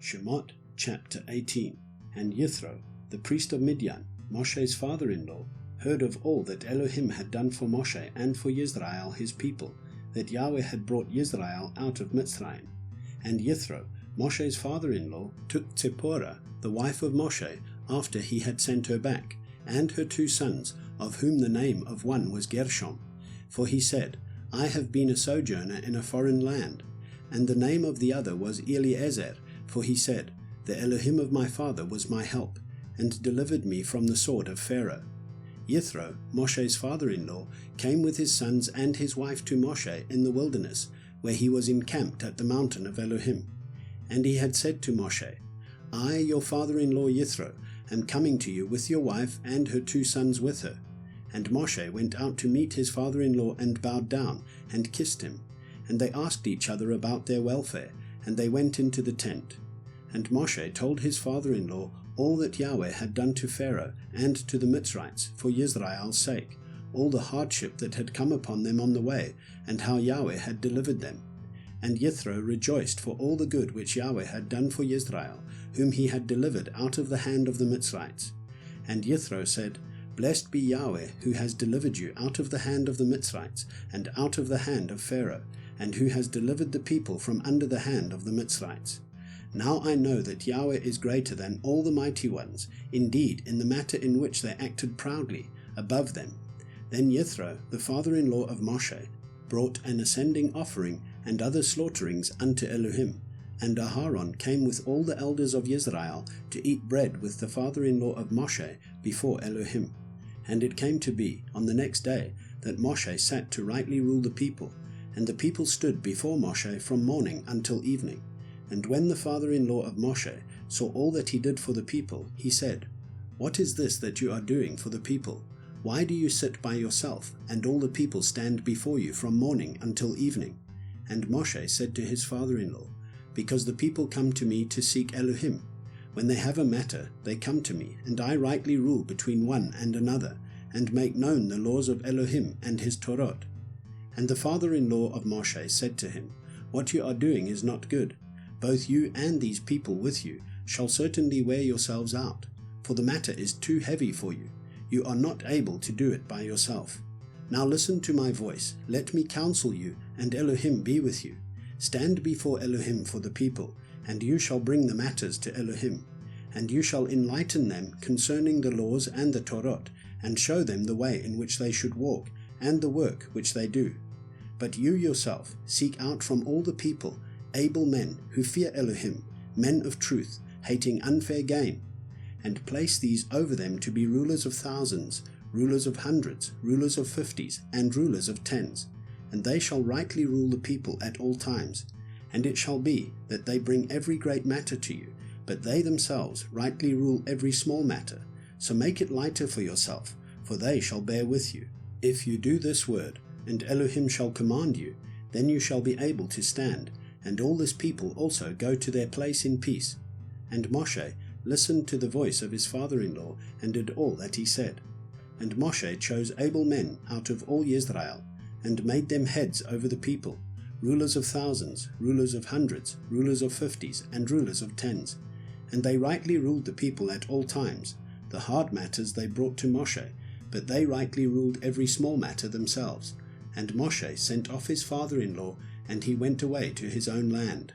Shemoth chapter 18. And Yithro, the priest of Midian, Moshe's father-in-law, heard of all that Elohim had done for Moshe and for Yisrael his people, that Yahweh had brought Yisrael out of Mitzrayim. And Yithro, Moshe's father-in-law, took Zipporah, the wife of Moshe, after he had sent her back, and her 2 sons, of whom the name of one was Gershom. For he said, I have been a sojourner in a foreign land. And the name of the other was Eliezer, for he said, The Elohim of my father was my help, and delivered me from the sword of Pharaoh. Yithro, Moshe's father-in-law, came with his sons and his wife to Moshe in the wilderness, where he was encamped at the mountain of Elohim. And he had said to Moshe, I, your father-in-law Yithro, am coming to you with your wife and her 2 sons with her. And Moshe went out to meet his father-in-law and bowed down and kissed him. And they asked each other about their welfare, and they went into the tent. And Moshe told his father-in-law all that Yahweh had done to Pharaoh and to the Mitzrites for Yisrael's sake, all the hardship that had come upon them on the way, and how Yahweh had delivered them. And Yithro rejoiced for all the good which Yahweh had done for Yisrael, whom he had delivered out of the hand of the Mitzrites. And Yithro said, Blessed be Yahweh, who has delivered you out of the hand of the Mitzrites, and out of the hand of Pharaoh, and who has delivered the people from under the hand of the Mitzrites. Now I know that Yahweh is greater than all the mighty ones, indeed in the matter in which they acted proudly, above them. Then Yithro, the father-in-law of Moshe, brought an ascending offering and other slaughterings unto Elohim. And Aharon came with all the elders of Yisrael to eat bread with the father-in-law of Moshe before Elohim. And it came to be, on the next day, that Moshe sat to rightly rule the people, and the people stood before Moshe from morning until evening. And when the father-in-law of Moshe saw all that he did for the people, he said, What is this that you are doing for the people? Why do you sit by yourself, and all the people stand before you from morning until evening? And Moshe said to his father-in-law, Because the people come to me to seek Elohim. When they have a matter, they come to me, and I rightly rule between one and another, and make known the laws of Elohim and his Torah. And the father-in-law of Moshe said to him, What you are doing is not good. Both you and these people with you shall certainly wear yourselves out, for the matter is too heavy for you. You are not able to do it by yourself. Now listen to my voice, let me counsel you, and Elohim be with you. Stand before Elohim for the people, and you shall bring the matters to Elohim. And you shall enlighten them concerning the laws and the Torah, and show them the way in which they should walk, and the work which they do. But you yourself seek out from all the people able men who fear Elohim, men of truth, hating unfair gain, and place these over them to be rulers of thousands, rulers of hundreds, rulers of 50s, and rulers of 10s. And they shall rightly rule the people at all times. And it shall be that they bring every great matter to you, but they themselves rightly rule every small matter. So make it lighter for yourself, for they shall bear with you. If you do this word, and Elohim shall command you, then you shall be able to stand, and all this people also go to their place in peace. And Moshe listened to the voice of his father-in-law, and did all that he said. And Moshe chose able men out of all Israel, and made them heads over the people, rulers of thousands, rulers of hundreds, rulers of 50s, and rulers of 10s. And they rightly ruled the people at all times. The hard matters they brought to Moshe, but they rightly ruled every small matter themselves. And Moshe sent off his father-in-law, and he went away to his own land.